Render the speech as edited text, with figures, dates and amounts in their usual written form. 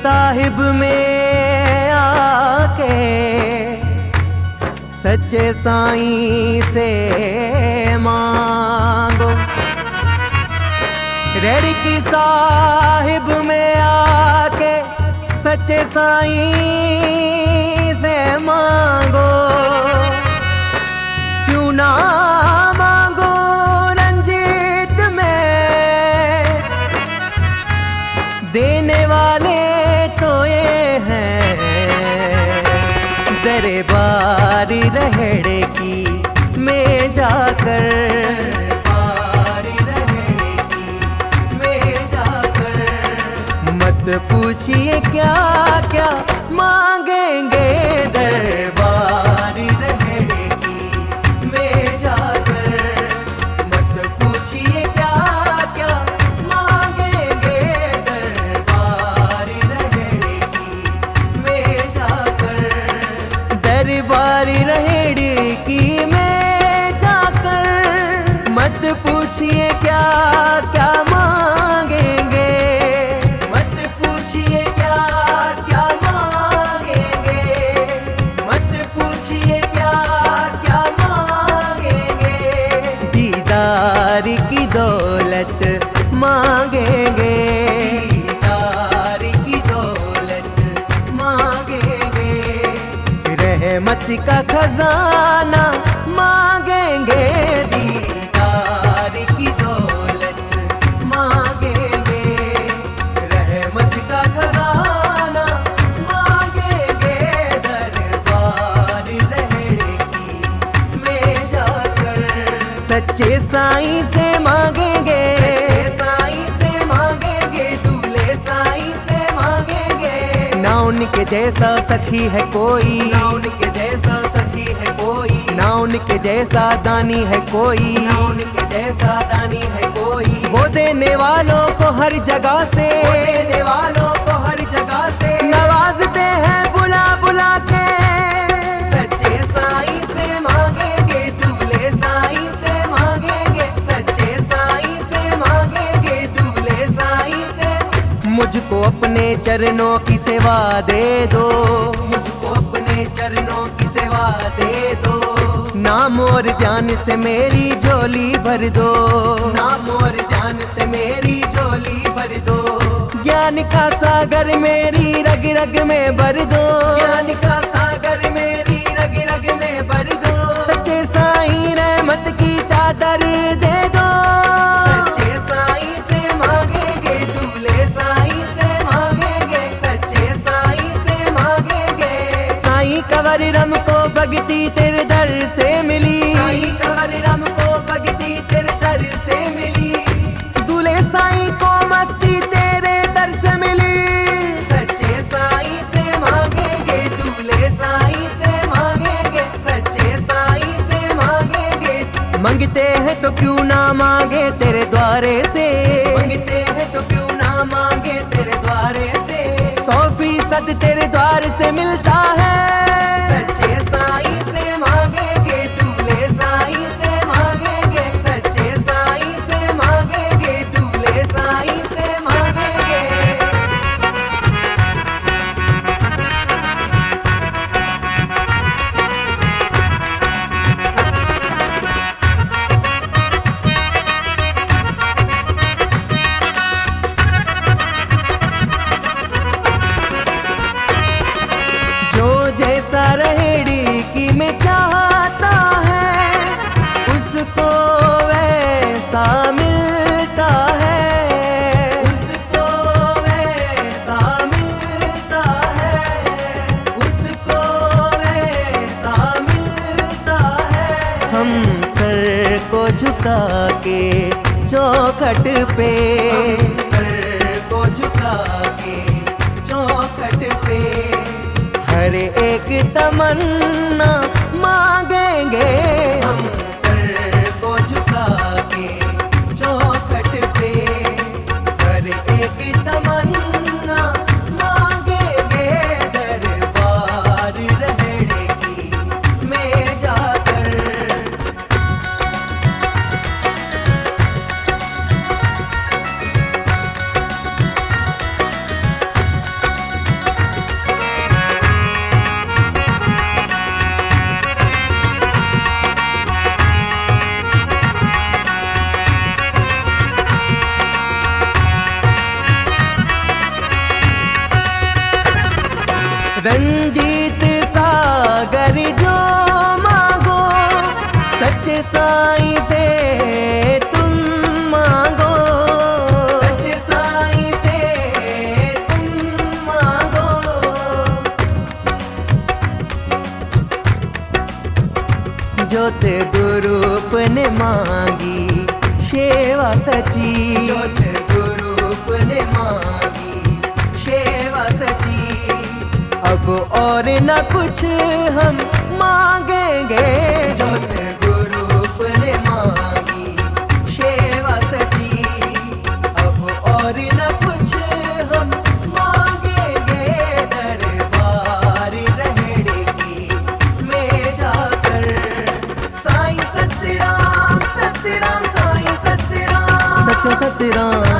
साहिब में आके सच्चे साईं से मांगो। रेड़ी की साहिब में आके सच्चे साईं से मांगो। क्यों ना मांगो रंजीत में, देने वाले तो ये हैं। दरबारी रहड़े की में जाकर, मत पूछिए क्या क्या मांगेंगे। दरबारी रहड़े की में जाकर, मत पूछिए क्या क्या मांगेंगे। दरबारी रहड़े की में जाकर, दरबारी रहड़े की में जाकर, मत पूछिए क्या क्या मांगेंगे। की दौलत मांगेंगे, दीदार की दौलत मांगेंगे। रहमत का खजाना मांगेंगे, दीदार की दौलत मांगेंगे। रहमत का खजाना मांगेंगे। दरबार रहड़े की में जाकर, सच्चे साईं से मांगेंगे। सच्चे साईं से मांगेंगे, दूल्हे साईं से मांगेंगे। ना उनके जैसा सखी है कोई, ना उनके जैसा सखी है कोई। ना उनके जैसा दानी है कोई, ना उनके जैसा दानी है कोई। वो देने वालों को हर जगह से, वो देने वालों को हर जगह से नवाजते हैं बुला बुला के। सच्चे साईं से मांगेंगे, दूल्हे साईं से मांगेंगे। सच्चे साईं से मांगेंगे, दूल्हे साईं से। मुझको अपने चरणों की सेवा दे दो, मुझको अपने चरणों की सेवा दे दो। नाम और जान से मेरी झोली भर दो, नाम और जान से मेरी झोली भर दो। ज्ञान का सागर मेरी रग रग में भर दो, ज्ञान का सागर मेरी रग रग में भर दो। सच्चे साईं रहमत की चादर दे दो। सच्चे साईं से मांगेंगे, दूल्हे साईं से मांगेंगे। सच्चे साईं से मांगेंगे। साईं कंवर रम को भगती तेरे दर से मिली, साईं कंवर रम को भगती तेरे दर से मिली। दूल्हे साईं को मस्ती तेरे दर से मिली। सच्चे साईं से मांगेंगे, दूल्हे साईं से मांगेंगे। सच्चे साईं से मांगेंगे। मांगते हैं तो क्यों ना मांगे तेरे द्वारे से, मांगते हैं तो क्यों ना मांगे तेरे द्वारे से। 100% तेरे द्वार से मिलता है। सच्चे साईं से मांगेंगे, दूल्हे साईं से मांगेंगे। सच्चे साईं से मांगेंगे, दूल्हे साईं से मांगेंगे। जैसा रहड़ी की में चाहता है, उसको वैसा मिलता है। उसको वैसा मिलता है, उसको वैसा मिलता है। हम सर को झुका के चौखट पे, सर को झुका के चौखट पे हर एक तमन्ना मांगेंगे। हम सर को झुका के चौखट पे हर एक तमन्ना मांगेंगे। दरबार रहड़े की में जाकर, साईं से तुम मांगो, सच्चे साईं से तुम मांगो। जोत गुरूप ने मांगी सेवा सची, जोत गुरूप ने मांगी सेवा सची। अब और न कुछ हम मांगेंगे, जोत गुरूप ने मांगी सेवा सची। अब और न कुछ हम मांगेंगे, दरबार रहड़े की में जाकर। साईं सतराम सतराम, साईं सतराम, सत्य सतराम,